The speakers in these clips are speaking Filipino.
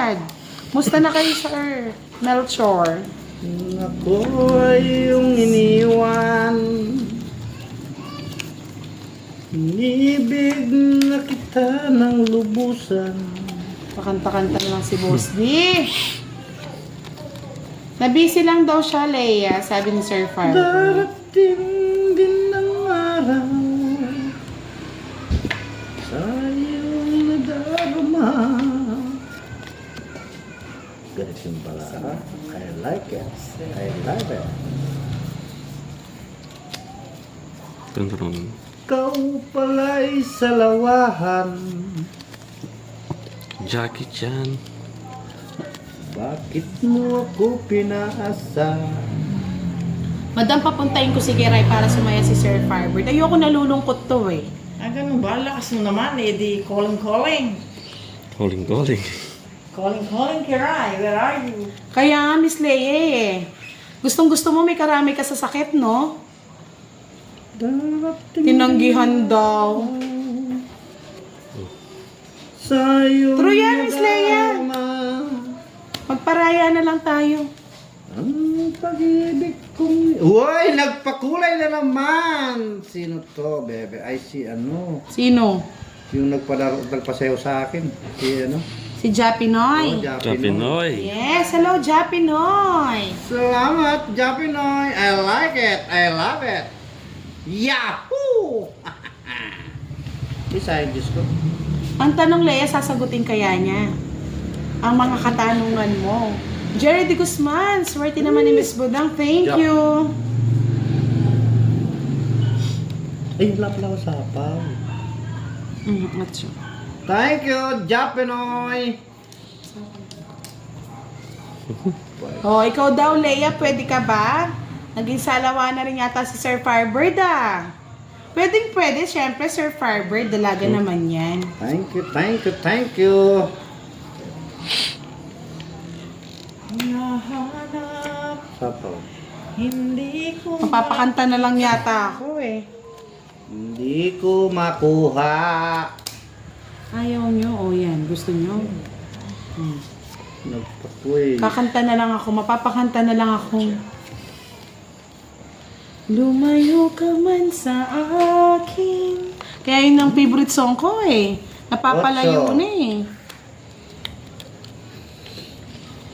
Brad. Musta na kayo, Sir Melchor? Ako ay iyong iniwan. Inibig na kita ng lubusan. Pakanta-kanta na lang si Boss D. Nabisi lang daw siya, Leia, sabi ni Sir Fire. Darating din ang araw sa iyong nadarama. Ganit yung pala. I like it. I love it. Tunturong. Ikaw pala'y salawahan. Jackie Chan. Bakit mo ako pinaasa? Madam, papuntahin ko si Geray para sumaya si Sir Firebird. Ayoko nalulungkot to eh. Ah, ganun ba? Lakas mo naman eh. Di calling. Calling. Calling, Kiray. Where are you? Kaya nga, Miss Leia eh. Gustong-gusto mo may karami ka sa sakit, no? Darating Tinanggihan daw. sa iyong True yan, Miss Leia. nadarama. Magparaya na lang tayo. Ang pag-ibig kong... Uy! Nagpakulay na naman! Sino to, bebe? Ay, si ano? Sino? Yung nagpasayaw sa akin. Si ano? Si Japinoy. Japinoy. Yes, hello Japinoy. Salamat, Japinoy. I like it. I love it. Yahoo! Isa yung disco. Ang tanong, Leia, sasagutin kaya niya ang mga katanungan mo. Jerry De Guzman, swerte naman ni Miss Budang. Thank Jap. you. Ay, wala pala ako sapaw. Atso. Thank you, Japinoy. Oh, ikaw daw, Leia, pwede ka ba? Naging salawa na rin yata si Sir Firebird ah. Pwede, syempre Sir Firebird, dalaga naman yan. Thank you, thank you, thank you. Nahanap, Sapaw. hindi ko Mapapakanta na lang yata ako eh. Hindi ko makuha. Ayaw nyo, o yan, gusto nyo. Nagpakuy. Kakanta na lang ako, mapapakanta na lang ako. Lumayo ka man sa akin. Kaya yun ang favorite song ko eh. Napapalayo Otso. na eh.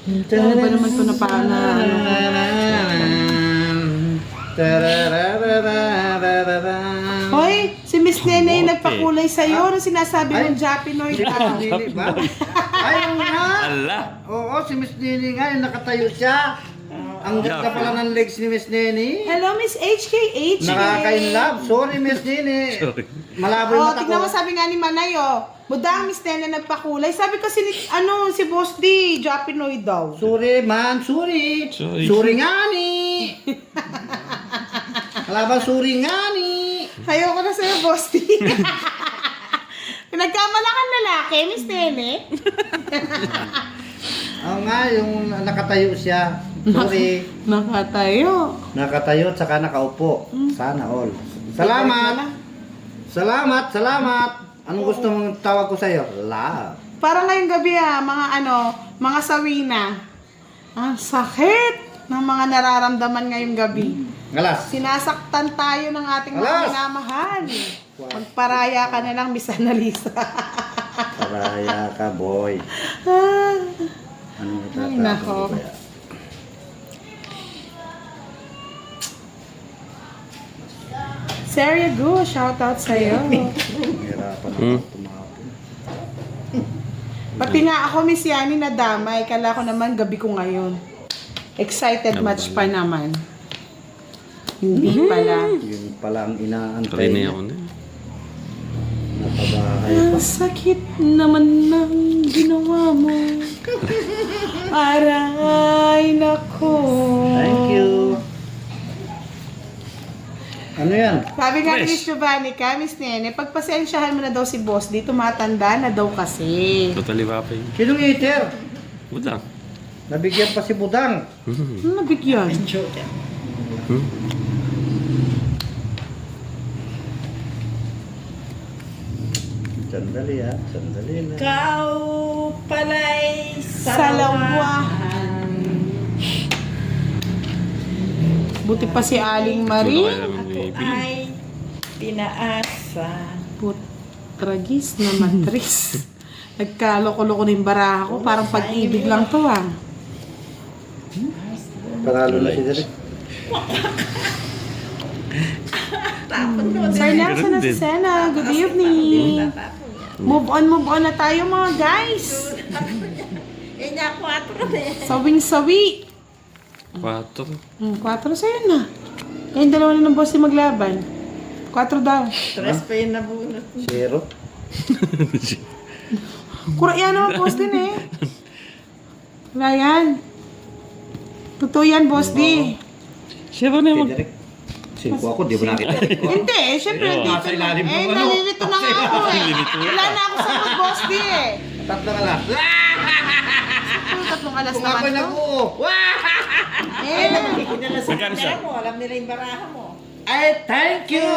Ano ba naman ito na parang na Hoy, si Miss Nene yung nagpakulay sa'yo. Ano sinasabi Ay. ng Japinoy Si ka? Miss Nini ba? Ayun nga. Ala. Oo, si Miss Nini nga, yung nakatayo siya. Ang ganda pala ng legs ni Miss Nini. Hello, Miss HKH. Nakaka-inlove. Sorry, Miss Nini. Sorry. Malabo yung Oh, mata tignan mo, ko. sabi nga ni Manay, oh. Budang Miss Nene nagpakulay. Sabi kasi ni, si Boss D, Japinoy daw. Sorry, man. Sorry. Sorry. Sorry nga ni. Kalaban, sorry nga ni. Ayoko na sa'yo, Boss D. Pinagkamalakan lalaki, Miss Nene. Oo nga, yung nakatayo siya. Sorry. Nakatayo. Nakatayo at saka nakaupo. Sana all. Salamat. Salamat. Anong gusto mong tawag ko sa'yo? Love. Parang ngayong gabi mga sawina. Ang sakit ng mga nararamdaman ngayong gabi. Ngalas. Sinasaktan tayo ng ating mga Alas! minamahal. Magparaya ka na lang, Miss Annalisa. Paraya ka, boy. Ah, Anong Ay, itatapon nako. ko kaya? Sarah Gu, shout out sa'yo. Hirapan ako tumapon. Pati nga ako, Miss Yani, nadamay. Kala ko naman gabi ko ngayon. Excited much pa naman. Hindi pala. Yun pala ang inaantay Karinay niya. ako na. Napabahay pa. Ang sakit naman ng ginawa mo. Aray, nako. Thank you. Ano yan? Sabi nga ni Fresh. Miss Giovanni ka, Miss Nene, pagpasensyahan mo na daw si Boss, di tumatanda na daw kasi. Totally vapay. Sinong eater? Budang. Nabigyan pa si Budang. Ano nabigyan? Diyan Sandali ha. Sandali na. Ikaw pala'y Salawahan. Buti pa si Aling Marie. Ako ay pinaasa. Putragis na matris. Nagkaloko-loko na yung baraha ko. Parang pag-ibig lang to ah. Panalo na si Derek. Tapon mo. Sir Nelson na si Sena. Good evening. Move on na tayo mga guys. Eh, niya 4 na eh. Sawing-sawi. 4. 4 sa'yo na. Kayong dalawa na ng boss yung maglaban. 4 daw. 3 pa yung nabunot. 0. Kura yan naman boss din eh. Wala yan. Totoo yan boss di. Siyempre na Si yung Derek. Siko ako, di mo nakita. Hindi, syempre Ayun. dito Nasa na. ilalim Eh, ng ano. nalilito na nga ako eh. Wala na ako sa mood boss di eh. Tatlo ka lang. Tatlong alas Kung naman ako'y to. nag-oo. Eh, Hindi nila sa Magkano siya? mo. Alam nila yung baraha mo. Ay, thank you!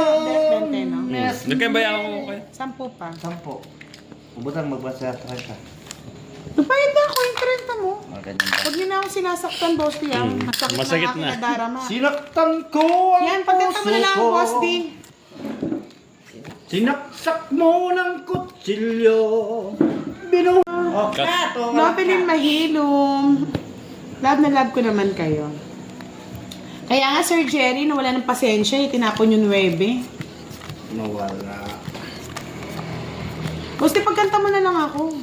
20 no? Nagkabayaran ko kayo. 10 pa. 10. Ubutang magbasa 30. Napayad na ako yung 30 mo. Mga ganyan ba? Huwag niyo na akong sinasaktan boss di ah. Masakit, Masakit na aking na. nadarama. Sinaktan ko ang Yan, pagkanta mo na lang puso boss ko. di. Sinaksak mo ng kutsilyo. Binuha. Oh, Kat, o. Nobelin Mahilom. Love na love ko naman kayo. Kaya nga Sir Jerry, nawala ng pasensya, tinapon yung 9. nawala. Gusto pagkanta mo na lang ako.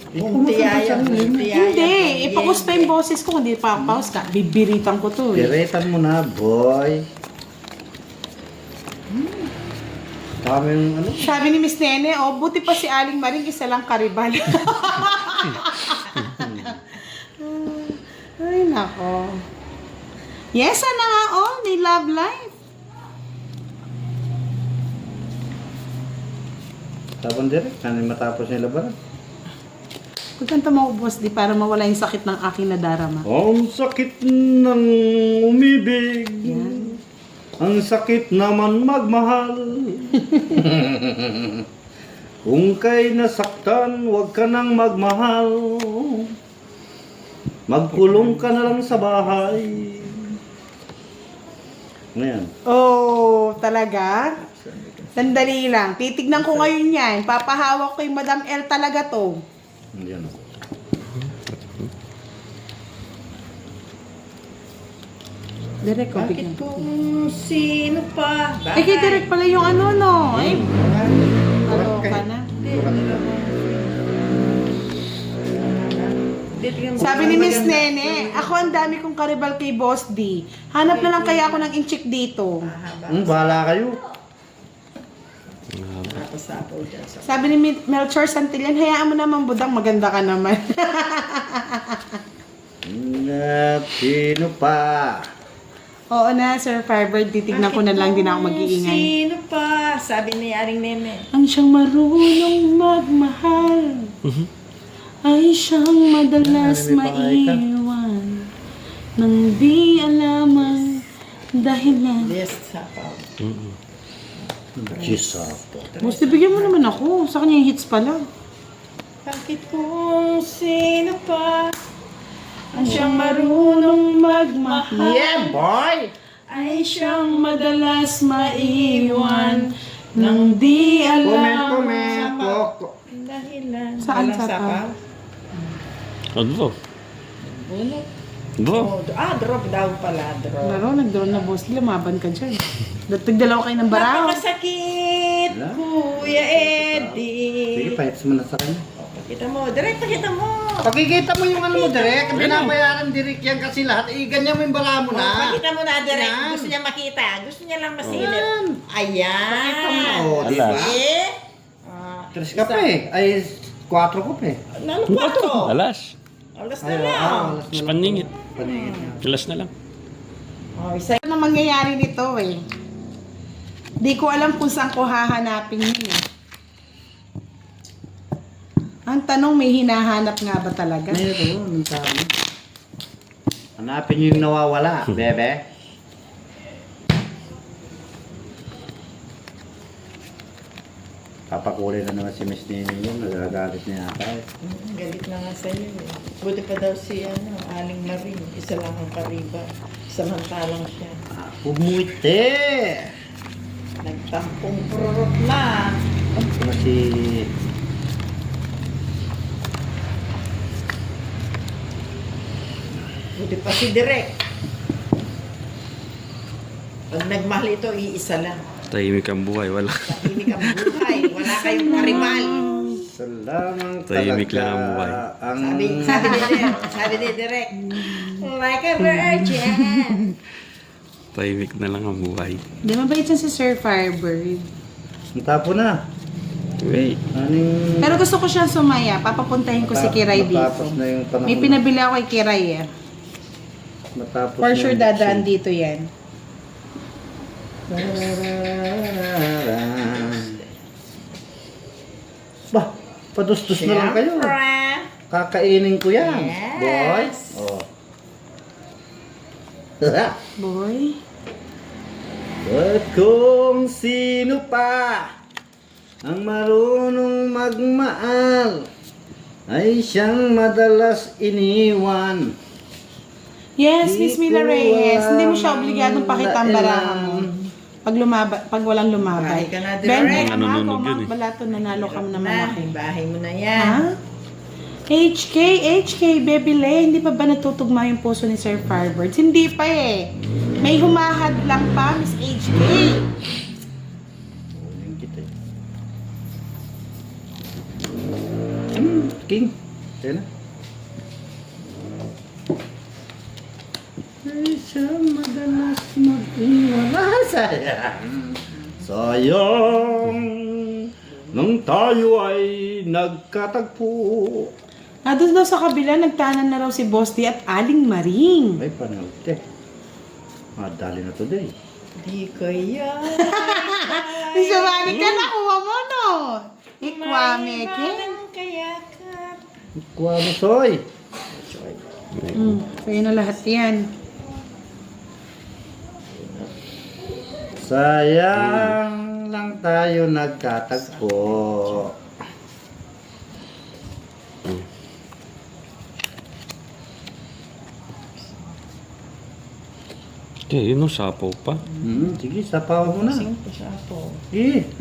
Tiyaya. Hindi, ipakus pa yung boses ko, hindi pa paus ka. Bibiritan ko to eh. Diretan mo na, boy. Dami yung ano. Sabi ni Miss Nene, oh, buti pa si Aling Maring, isa lang karibal. Ay, nako. Yes, sana nga, oh, may love life. Tapon direct, ano yung matapos nila ba? Pagkanta mo ako, boss, di para mawala yung sakit ng aking nadarama. Ang sakit ng umibig. Yan. Ang sakit naman magmahal. Kung kay nasaktan, huwag ka nang magmahal. Magkulong ka na lang sa bahay. Ngayon. Oh, talaga? Sandali lang. Titignan ko ngayon yan. Papahawak ko yung Madam L talaga to. Yan. Direk ko, Bakit bigyan ko. kung sino pa? Eh, kay Direk pala yung ano, no? Ay, ano ka na? Sabi ni Miss Nene, ako ang dami kong karibal kay Boss D. Hanap na lang kaya ako ng inchik dito. Bahala kayo. Sapo dyan sa... Sabi ni Melchor Santillan, hayaan mo naman budang, maganda ka naman. At sino pa? Oo na, Sir Firebird, titignan ko na lang, din ako mag-iingay. Sino pa? Sabi ni Aring Nene. Ang siyang marunong magmahal, ay siyang madalas May pangay ka. maiwan, nang di alam ang dahilan. Yes, sapaw. Gisapo. Boss, bigyan mo naman ako. Sa kanya yung hits pala. Bakit kung sino pa? Ang siyang marunong magmahal, Yeah, boy! ay siyang madalas maiwan, nang di alam. Comment. Dahilan. Saan Walang sapaw? Ano to? Ulit. Bro. Drop daw pala. Drop. Laro, nag-drone na boss. Lumaban ka dyan. Dalawa kayo ng baraho. Napakasakit, Wala. Kuya Eddie. Sige, pahits mo na sa kanya. Pakita mo. Direct, pakita mo. Pakikita mo yung ano mo, Direk. Binabayaran direct yan kasi lahat. Ganyan mo yung bala mo na. Pakita mo na, Direct. Yan. Gusto niya makita. Gusto niya lang masilip. Ayan. Ayan. Pakita mo na. O, di ba? Eh? 3 kape. Ay, 4 kape. Nalo 4. Alas. Alas na lang. Paningit. Paningit. Alas na lang. Isa. Ano mangyayari nito eh? Di ko alam kung saan ko hahanapin yun eh. Ang tanong, may hinahanap nga ba talaga? Meron. Tama. Hanapin niyo yung nawawala, bebe. Papakulay na naman si Miss Nini yun. Nagagalit niya ata eh. Galit na nga sa'yo eh. Buti pa daw si Aling Marie. Isa lang ang kariba. Samantalang siya. Bumuiti! Nagtampong prurot na. Ito na si... Buti pa si Direk. Pag nagmahal ito, iisa lang. Tahimik ang buhay, wala. Tahimik ang buhay. Wala kayong karimal. Salamat Tahimik lang ang buhay. Ang... Sabi ni Direk, like a virgin. Tahimik na lang ang buhay. Di mabait yan si Sir Firebird. Ang tapo na. Wait. Aning... Pero gusto ko siyang sumaya. Papapuntahin ko si Kiray dito. Matapos na yung panahon. May pinabili ako kay Kiray eh. Matapos For na sure yung dadaan vaccine. dito yan. Bah, padustos na lang kayo. Siyempre. Kakainin ko yan. Yes. Boy. Oh. Boy. At kung sino pa ang marunong magmaal ay siyang madalas iniwan. Yes, Miss Di Mila ko Reyes. Hindi mo siya alam obligadong pakita ang barahan mo. Pag walang lumabay. Bahay ka na, Ben, Direk. ka na, Nanonood yun eh. Balato, nanalo ka na Na, malaki. bahay mo na Ha? yan. HK, Baby Lay, hindi pa ba natutugma yung puso ni Sir Firebird? Hindi pa eh. May humahad lang pa, Miss HK. Kunin kita eh. King. Kaya na. Ay, siya madalas mag-iwan. Sayang. Sayang. Nung tayo ay nagkatagpo. Doon daw sa kabila, nagtanan na raw si Boss D at Aling Maring. Ay, panood te. Madali na today. Di ko yan. Si Giovanni ka, nakuha mo no? Ikwame ke? Kaya ka. Kuha mo, Soy. Sa'yo na lahat yan. Sayang lang tayo nagkatagpo. Yun ang sapaw pa. Sige, sapawan mo na. Sing po siya po.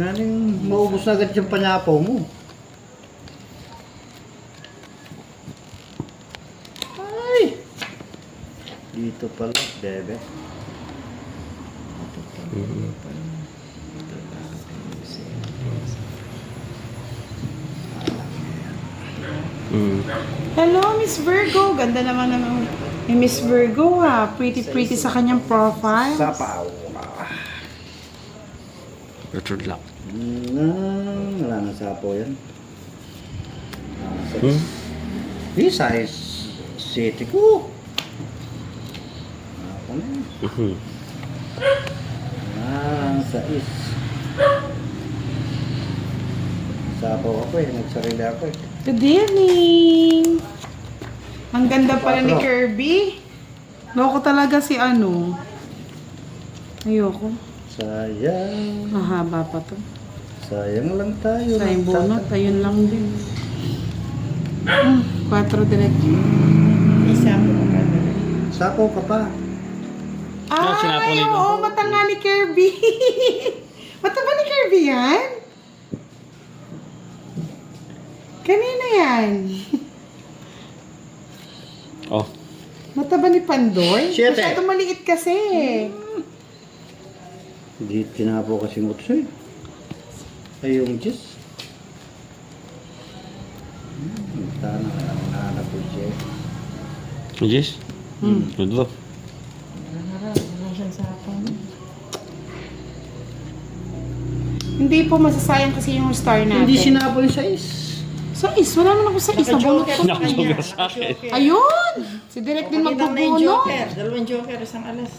Naning maubos na agad yung panyapaw mo. Ay! Dito pala, bebe. Mm. Hello, Miss Virgo. Ganda naman naman. Ni Miss Virgo ha. Pretty sa kanyang profile. Sapaw. Richard Lock. Wala na sapaw yan. Hmm? Size city ko. Ako na yan. Mhm. Sais. Sapaw ako eh. Nagsarili ako eh. Good evening! Ang ganda pala ni Kirby. Loko talaga si ano. Ayoko. Sayang. Mahaba pa to. Sayang lang tayo. Sa bunot, ayun lang din. 4 direct. Isa po ka na. Sapaw ka pa. sinapo Ay, nito. oo, mata nga ni Kirby. Mata ba ni Kirby yan? Kanina yan. Oh. Mata ba ni Pandoy? Siyete. Masyado maliit kasi. Hindi tinapo kasi ngutso eh. Ay yung Diyos. Tana na po siya. Yes? Ito. Wala siyang sapang. Hindi po masasayang kasi yung star natin. Hindi sinapo yung sais. Sais, wala naman ako sais. Nabunot ko na kanya. Nakajoker sa akin. Ayun! Si Direk din Pakita mo na yung magbubunot. joker. Dalawang joker, isang alas.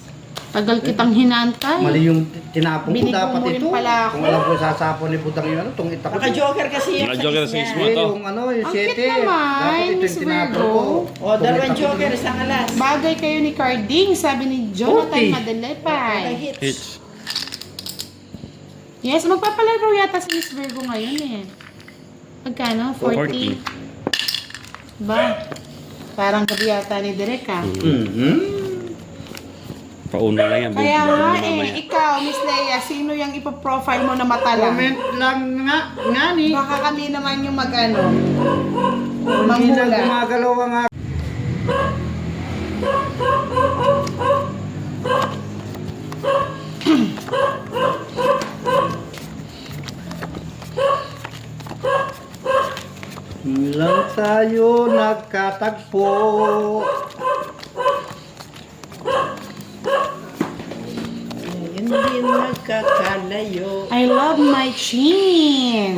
Tagal kitang hinantay. Mali yung tinapon ko Binigyan dapat mo rin ito. pala ako. Kung alam ko sasapon ni Putang yun, ano, itong itakot. Naka-joker kasi yung Naka-joker size sa niya. mo to. Yung ano, yung Ang 7. cute naman, Dapat ito Miss yung tinapon Virgo. ko. O, dalawang joker, isang alas. Bagay kayo ni Carding, sabi ni Jonathan Okay. Madelepay. Hits. Hits. Yes, magpapalaro yata si Miss Virgo ngayon eh. Magkano? 40? 40. Ba? Parang gabi yata ni Direk ah. Pauna lang yan. Kaya bibigyan nga mo mamaya. ikaw, Miss Leia, sino yung ipaprofile mo na mata lang? Comment lang nga ni. Baka kami naman yung mag-ano. Hindi na Manghula. gumagalaw ang lang tayo nagkatagpo. Hindi nagkakalayo. I love my chin.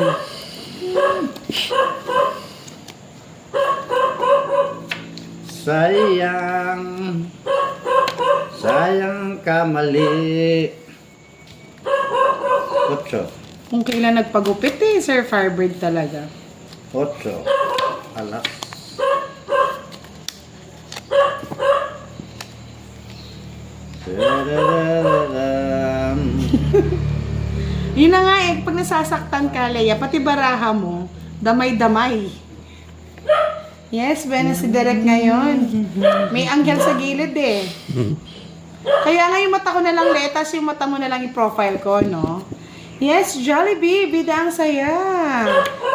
Sayang, sayang ka mali. Otso, Kung kailan nagpagupit eh, Sir Firebird talaga. otso, alas. Tadadadadam. Yun na nga eh, pag nasasaktan ka, Leia, pati baraha mo, damay-damay. Yes, Venus si Derek ngayon. May anghel sa gilid eh. Kaya nga yung mata ko na lang, letas yung mata mo na lang i-profile ko, no? Yes, Jollibee, bida ang saya.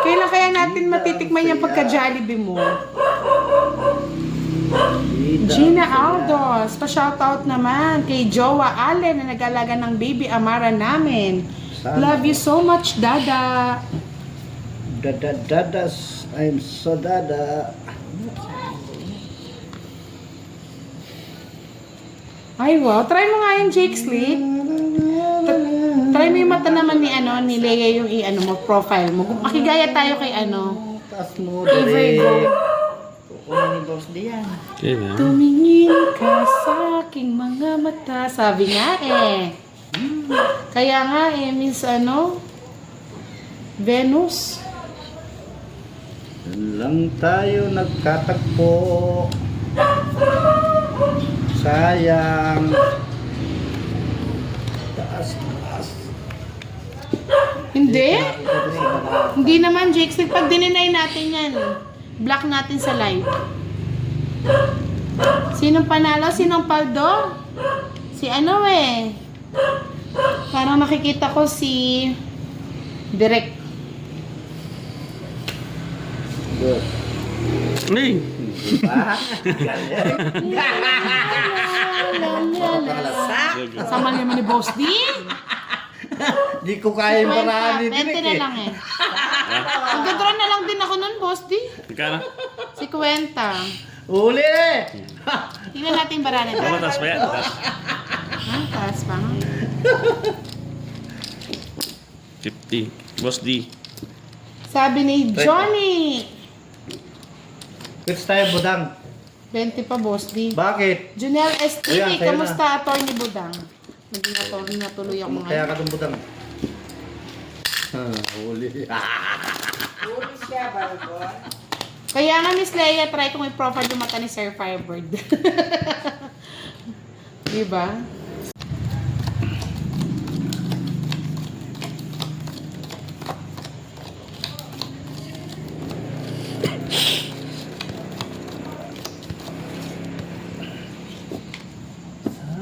Kailan kaya natin matitikman yung pagka-Jollibee mo? Gina Aldos, pa-shoutout naman kay Jowa Allen na nag-alaga ng baby Amara namin. Love you so much, Dada. Dadadas, I'm so dada. Ay, wow. Try mo nga yung Jake Sleep. Try mo yung mata naman ni Leia yung i-ano mo, profile mo. Makigaya tayo kay Tas mo kay Virgo. Kukunin ni Boss Dian. Okay na. Tumingin ka sa aking mga mata. Sabi nga eh. Kaya nga eh, Miss Venus. Lang tayo nagkatagpo. Sayang. Taas, taas. Hindi? Hindi naman, Jake Sleep. Pag dininay natin yan, block natin sa live. Sinong panalo? Sinong paldo? Si Parang nakikita ko si Direk. Good. Hey! Kasama naman ni Boss D. Di ko kaya yung paraan ni 20 Direk na eh. lang eh. Magdodraw na lang din ako nun, Boss D. Magkano? Si Kwenta. Uli! Tingnan natin yung barana. Ano, taas pa yan? Taas. Taas pa nga. 50. Boss D. Sabi ni Johnny. Quits tayo, Budang. 20 pa, Boss D. Bakit? Junel ST, Ayan, sa'yo kamusta attorney Budang? Naging attorney na tuloy ako Kaya ngayon. ka itong Budang. Uli. Kaya nga, Miss Leia, try kong i-profile yung mata ni Sir Firebird. Diba?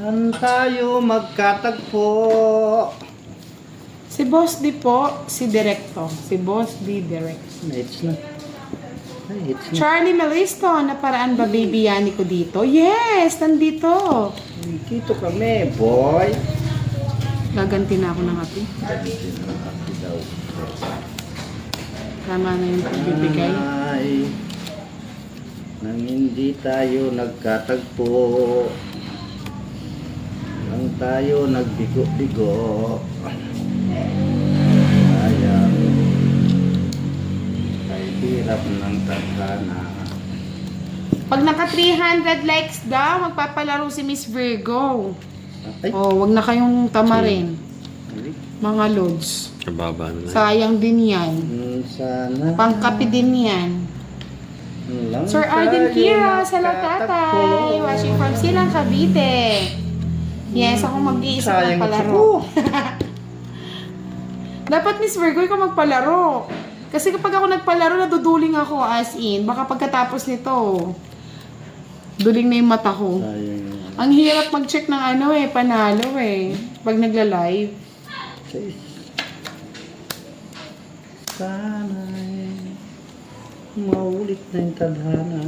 Saan tayo magkatagpo? Si Boss D po, si Directo. Si Boss D Direct. It's na. Ay, it's na. Charlie Melisto, naparaan ba baby yani ko dito? Yes, nandito. Dito kami, boy. Gaganti na ako ng api. Tama na yung pagbibigay. Ay, nang hindi tayo nagkatagpo, nang tayo nagbigo-bigo, sayang, ay hirap ng tadhana. Pag naka 300 likes daw, magpapalaro si Miss Virgo. Ay, Oh, wag na kayong tamarin. Mga lods. Kababa na lang. Sayang din yan. sana Pangkapi din yan. lang Sir tayo Arden Kira, sa nagkatagpo. Latatay. Watching from Silang Cavite. Yes, ako mag-iisip ng Sayang palaro. Dapat Miss Virgo, ikaw magpalaro. Kasi kapag ako nagpalaro, naduduling ako as in. Baka pagkatapos nito, duling na yung mata ko. Sayang. Ang hirap mag-check ng panalo pag nagla-live. Sana'y maulit na yung tadhana.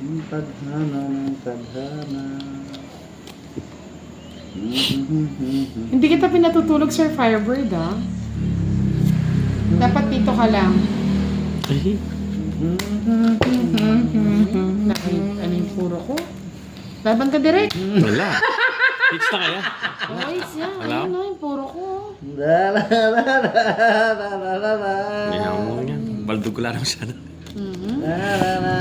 Yung tadhana ng tadhana. Hindi kita pinatutulog, Sir Firebird, ah. Dapat dito ka lang. Ay, Ano yung puro ko? Laban ka direct. wala. Fix na kaya. Boys, yan. Wala? Ano yung puro ko? Da la la la la la la la. Hindi na mo yan. Baldog ko lang siya. Mhm. Da la la.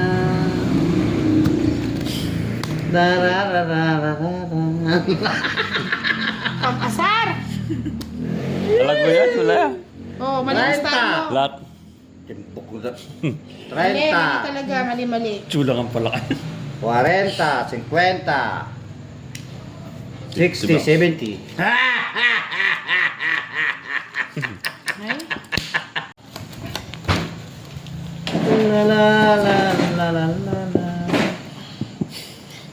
Da la la la la la. Pampasar! Alag mo yan, wala. Oh, mali style mo. Lahat. Timpok ko na. Mali 30, talaga, mali. Tsula kang pala kayo. 40, 50, 60, 70. Ay? La la la la la la la.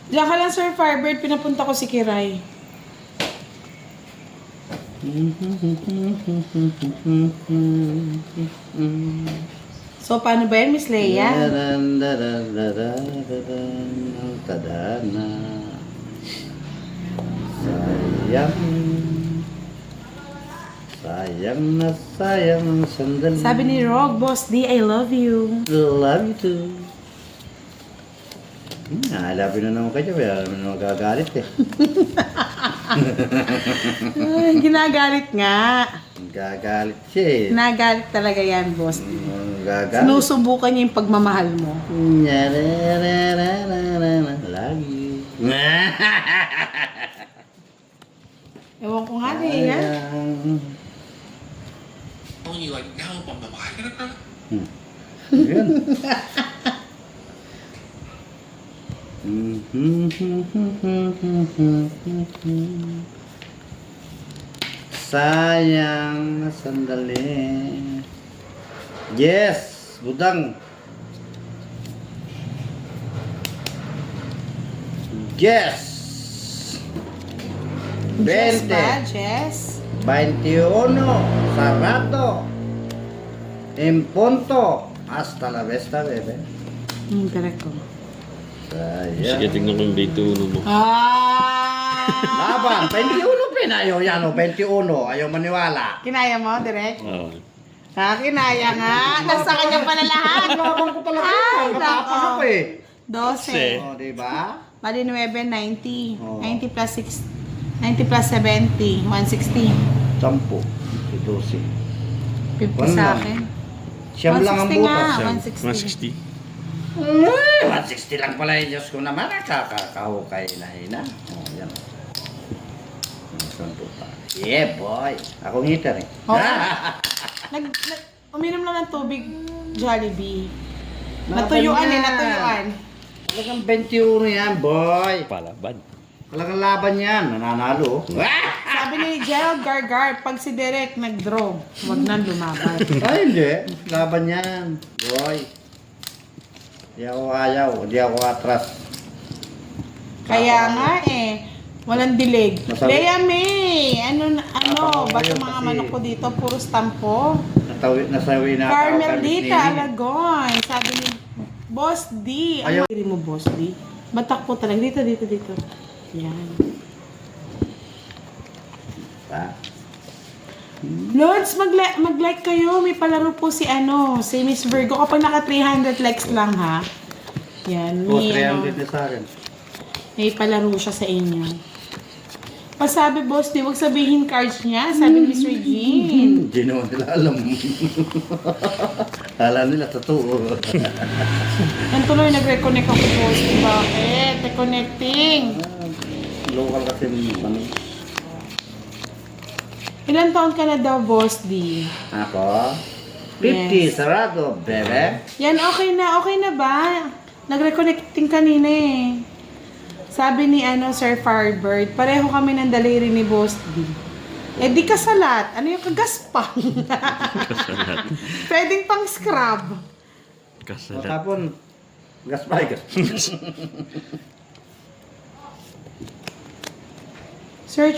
Diyan ka lang, Sir Firebird, pinapunta ko si Kiray. So, paano ba yan, Miss Leia? Tadana. Sayang. Sayang na sayang ang sandali. Sabi ni Rog, Boss D, I love you. Love you too. Naalapin na naman kayo. Kaya naman magagalit eh. Ay, ginagalit nga. Gagalit siya eh. Ginagalit talaga yan, Boss D. Gagalit. Sinusubukan niya yung pagmamahal mo. Lagi. Ewan ko nga, Leia. Yun. Sayang na sandali. Yes, budang. Yes. Jess 20. ba, Jess? 21. Sarado. En punto. Hasta la vista, bebe. Correct ko. Sige, Sayang. tingnan ko yung date mo. Laban, 21 pinayo yan o, 21. Ayaw maniwala. Kinaya mo, direct? Oo. Kinaya nga. Nasa kanya pala lahat. Laban ko talaga. Ay, Katapang nako. ako eh. 12. O, diba? Bali 9, 90. Oo. 90 plus 6. 90 plus 70. 160. 10. 12. 50 sa akin. Siyam lang ang 160 nga. butas. 160. 160 lang pala yung Diyos ko naman. Nakakahukay na hina. O, yan. Yeah, boy. Ako ngiter eh. Oh. Uminom lang ng tubig, Jollibee. Natuyuan eh, natuyuan. Talagang 21 yan, boy. Palaban. Talagang laban yan. Nananalo. Sabi ni Gerald Gargar, pag si Derek nag-draw, huwag nang lumaban. Ay, hindi. Laban yan, boy. Di ako ayaw. Di ako atras. Kaya nga eh, walang dilig. Masabi- Lea May, Tapang ba't kayo yung mga kasi- manok ko dito, puro stampo? Nasawi na ako. Carmelita Alagon, sabi ni Boss D. Ayaw. Ano mo, Boss D? Matakpo talaga. Dito. Yan. Pa. Lods, mag-like kayo. May palaro po si Miss Virgo. Kapag naka 300 likes lang ha. Yan. O, May, 300 na sa akin. may palaro siya sa inyo. Pasabi, Boss D, huwag sabihin cards niya. Sabi ni Miss Regine. Hindi naman nila alam. Alam nila, totoo. Yan tuloy, nag-reconnect ako, Boss D. Bakit? Reconnecting. Local kasi ano. Ilan taon ka na daw, Boss D? Ako? 50, sarado, bebe. Yan, okay na ba? Nag-reconnecting kanina eh. Sabi ni Sir Firebird, pareho kami ng daliri ni Boss D. Eh di kasalat. Ano yung kagaspang? Kasalat. Pwedeng pang scrub. Kasalat. Tapon, gaspay. Sir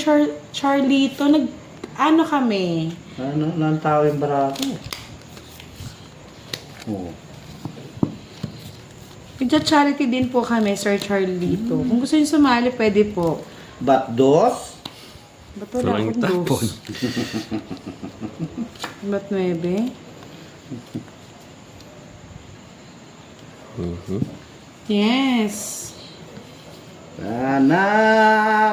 Charlito, ano kami? Ano, nang tao yung barako. Oo. Nagcha-charity din po kami, Sir Charlito. Kung gusto niyo sumali, pwede po. Ba't dos? Ba't wala Walang akong tapon. dos? Ba't 9? Yes. Sana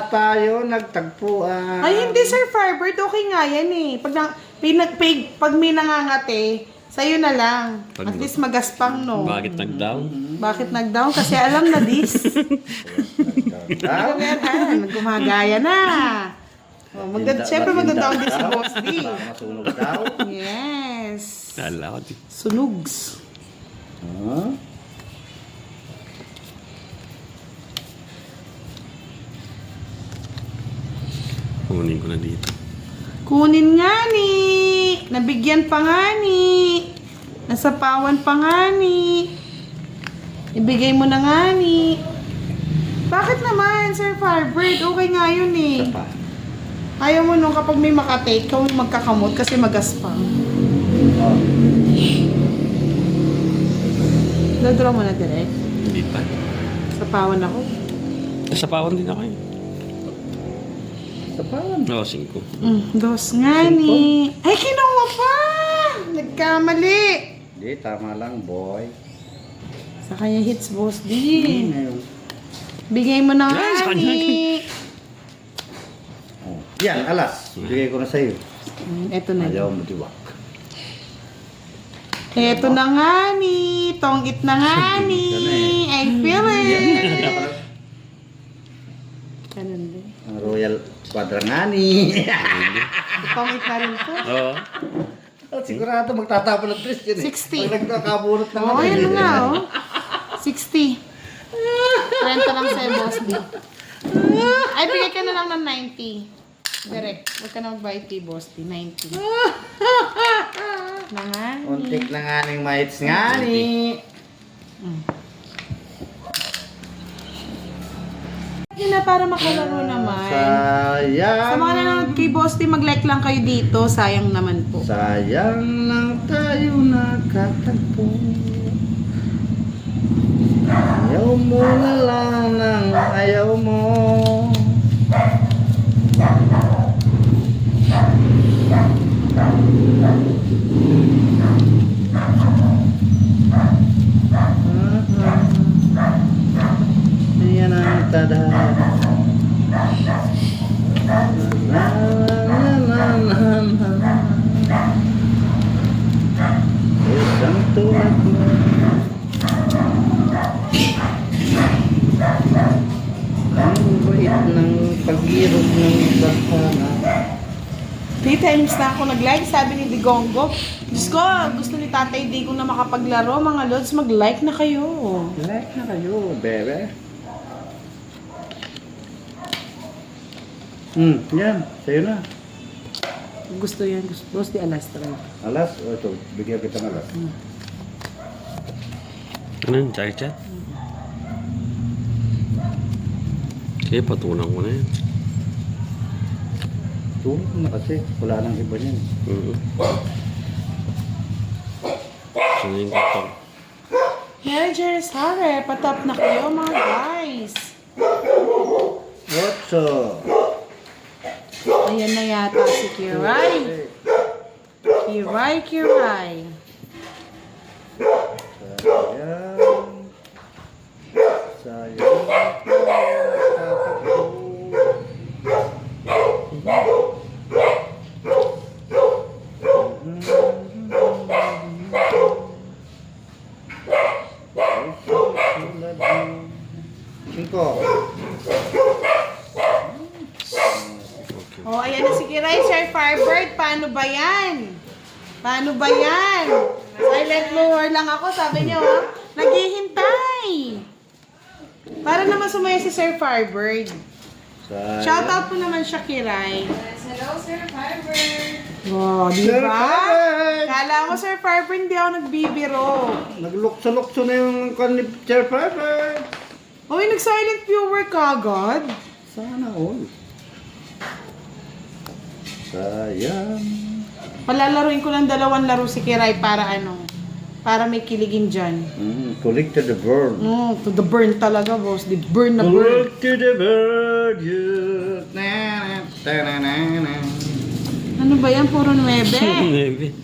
tayo nagtagpuan. Ay, hindi, Sir Firebird. Okay nga yan eh. Pag may nangangate, sa'yo na lang. Pag- At least magaspang, no? Bakit nag-down? Bakit nag-down? Kasi alam na this. Daw? Gumagaya na. Oh, Siyempre mag-down din si Boss D. Baka masunog daw. Yes. Kala ko di. Sunugs. Huh? Kunin ko na dito. Kunin nga ni. Nabigyan pa nga ni. Nasapawan pa nga ni. Ibigay mo na nga ni. Bakit naman, Sir Firebird? Okay nga yun eh. Isa pa. Ayaw mo nung kapag may makatake, ikaw yung magkakamot kasi magaspang. Oh. Dodraw mo na direct. Hindi pa. Sapawan ako. Nasapawan din ako eh. Isa pa. Oo, 5. Dos nga ni. Ay, kinuha pa! Nagkamali. Hindi, tama lang, boy. Sa kanya hits, Boss D. Ngayon. Bigay mo na Ay, nga sa kanya. ni. Oh. Yan, alas. Bigay ko na sa'yo. Eto na. Ayaw mo diwak. Eto na nga ni. Tongit na nga ni. I feel it. Ganun din. Ang Royal Quadrangani. Tongit na rin po. Oo. Sigurado magtatapon ng twist yun eh. 60. Pag nagkakabunot naman. Oo, yan nga oh. 60. 30 lang sa'yo, Boss D. Ay, bigay ka na lang ng 90. Direct. Huwag ka na mag-buy tea, Boss D. 90. Na nga ni. Untik na nga ning maits nga ni. Yun na para makalaro naman. Sayang. Sa mga nanonood kay Boss D, mag-like lang kayo dito. Sayang naman po. Sayang lang tayo nakatagpo. Ayaw mo na lang ng ayaw mo. Ayan ang tadhana. Na, na, na, na, na. Isang tulad mo. Ang bait ng pag-irog ng tadhana. 3 times na ako nag-like, sabi ni Digongo. Diyos ko, gusto ni Tatay Digong na makapaglaro. Mga lods, mag-like na kayo. Like na kayo, bebe. Yan. Sa'yo na. Gusto yan. Gusto di alas talaga. Alas, o ito, bigyan kita ng alas. Ano yun? Chat? Sige, patunan ko na yan. Tulog mo na kasi, wala nang iba niyan. Sunod yung kapag. Manager, sorry. Patop na kayo mga guys. Otso. Ayan na yata si Kiray. Kiray. Sayang. Sayang. Cinco. Oh, ayan na si Kiray, Sir Firebird. Paano ba yan? Silent lower lang ako, sabi niyo, ha? Naghihintay. Para naman sumaya si Sir Firebird. Sayang. Shoutout po naman siya, Kiray. Hello, Sir Fiber. Oh, di Sir ba? Fiber! Kala ko, Sir Farber, hindi ako nagbibiro. Naglukso-lukso na yung kanip Sir Fiber. Uy, nag-silent viewer ka agad. Sana all. Sayang. Palalaruin ko ng 2 laro si Kiray para para may kiligin dyan. Collect to the bird. To the burn talaga, boss. The burn na burn. Collect to the bird. You. Na-na-na-na-na. Ano ba yan? Puro 9. Maybe.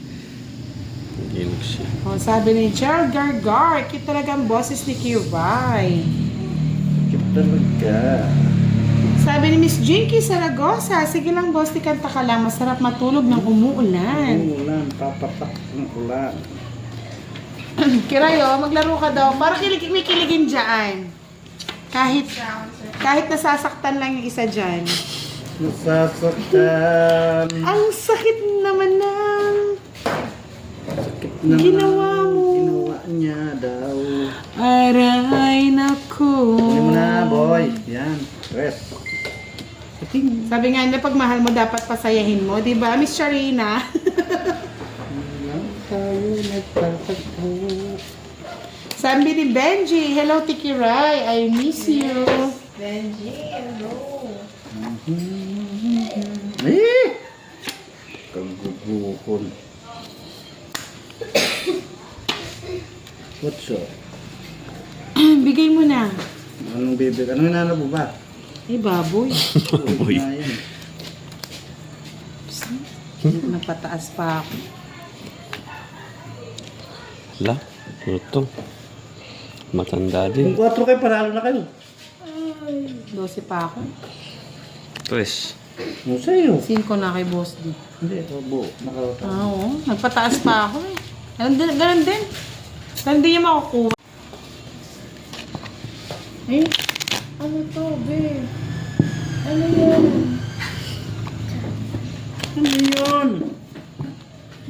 Ginog siya. Oh, sabi ni Gerald Gargar, cute talaga ang boses ni Kiray. Cute talaga. Sabi ni Miss Jinky Saragosa, sige lang boss, di kanta ka lang. Masarap matulog ng umuulan. Ulan, papatak ng ulan. Kiray, maglaro ka daw. Para may kiligin dyan. Kahit nasasaktan lang yung isa dyan. Nasasaktan. Ang sakit naman ng Sakit naman ginawa mo. Ginawa niya daw. Aray naku. Kunin mo na, boy. Yan. Rest. Sabi nga nila, pag mahal mo, dapat pasayahin mo. Diba, Miss Charina? Lang tayo nagtatagpo. Sabi ni Benji, hello Tiki Rai, I miss you. Benji, hello. Eh! Kagubukon. What's up? Bigay mo na. Anong bibig? Anong hinanap mo ba? Ay, baboy. Boy. Na yan. Napataas pa ako. La, ano to? Matanda Kung din. 4 kayo, panalo na kayo. 12 pa ako. 3. Ano sa'yo? 5 na kay Boss D. Hindi, obo. Nakauta. Oo, nagpataas pa ako eh. Ganun din. Ganun din yung makukuha. Eh, ano to, be? Ano yun? Ano yun?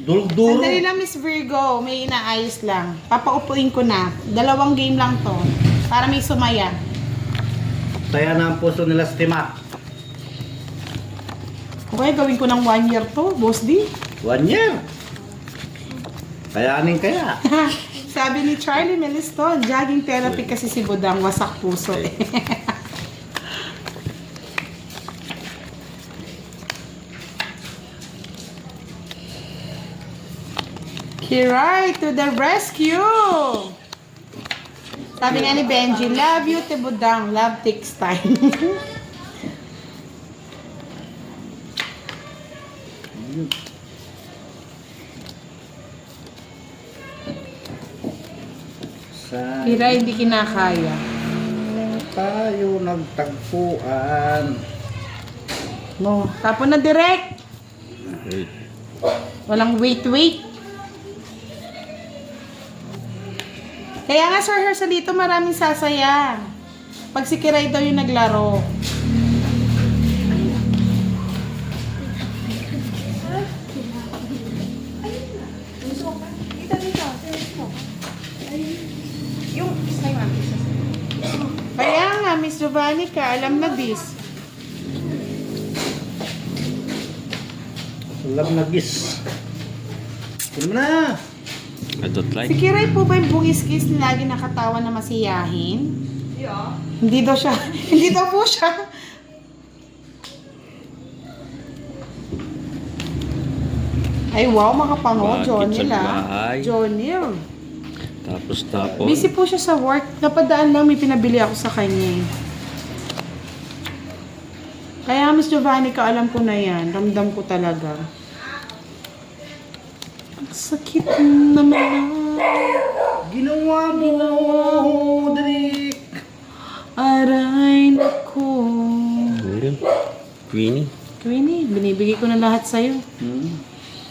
Dulog-duro. Sandali lang, Miss Virgo. May inaayos lang. Papaupuin ko na. 2 game lang to. Para may sumaya. Saya na ang puso nila sa tima. Okay, gawin ko ng 1 year to, Boss D. 1 year. Kayanin kaya. Sabi ni Charlie Meliston, jogging therapy kasi si Budang, wasak puso eh. Kiray to the rescue! Sabi nga ni Benji, love you to Budang, love takes time. Sa Kiray, hindi kinakaya. tayo nagtagpuan. No, tapon na direct. Wait. Walang wait. Kaya nga, Sir Hersalito, maraming sasaya. Pag si Kiray daw yung naglaro. Kaya nga, Miss Giovanni ka, alam na this. Alam na gis. Kunin mo na. I don't Si like. Kiray po ba yung bungis-kis na lagi nakatawa na masiyahin? Yeah. Hindi daw siya. Hindi daw po siya. Ay wow, makapango. Bakit Johnny sa la. bahay? Johnny. Tapos. Busy po siya sa work. Napadaan lang, may pinabili ako sa kanya eh. Kaya Miss Giovanni ka, alam ko na yan. Ramdam ko talaga. Ang sakit naman. Ginawa mo, Drake. Aray naku. Ano yun? Queenie. Queenie, binibigay ko na lahat sa'yo.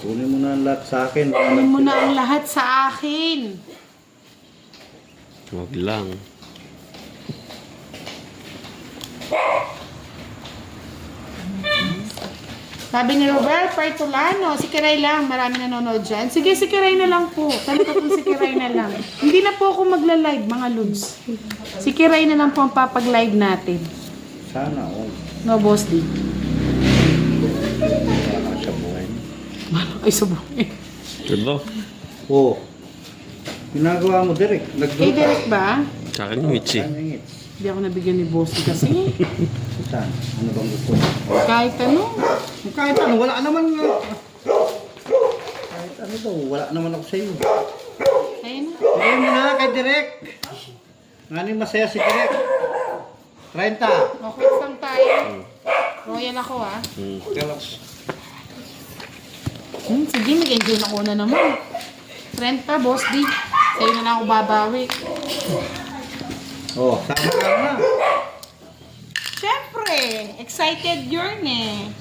Kunin mo na ang lahat sa akin. Kunin mo na ang lahat sa akin. Huwag lang. Sabi ni Robert Pertolano, si Kiray lang, marami nanonood dyan. Sige, si Kiray na lang po. Talaga po si Kiray na lang. Hindi na po ako magla-live, mga lods. Si Kiray na lang po ang papag-live natin. Sana all. No, Boss D. Wala siya buhay. Ay, subuhin. Diba? Oo. Ginagawa mo, Derek. Kay Derek ba? Sa akin yung itchy. Saan yung hits? Hindi ako nabigyan ni Boss D kasi. Saan? Ano bang gusto mo? Kahit ano. Kahit ano, wala naman. Kahit ano daw, wala naman ako sa iyo. Ayun na. Bigay mo na kay Derek. Ngayon masaya si Derek. 30. Okay, lang tayo. Royal ako ah. Sige, mag-enjoy na ko na naman. 30, Boss D. Sa'yo na lang ako babawi. Oh, sama ka na. Siyempre, excited yun eh.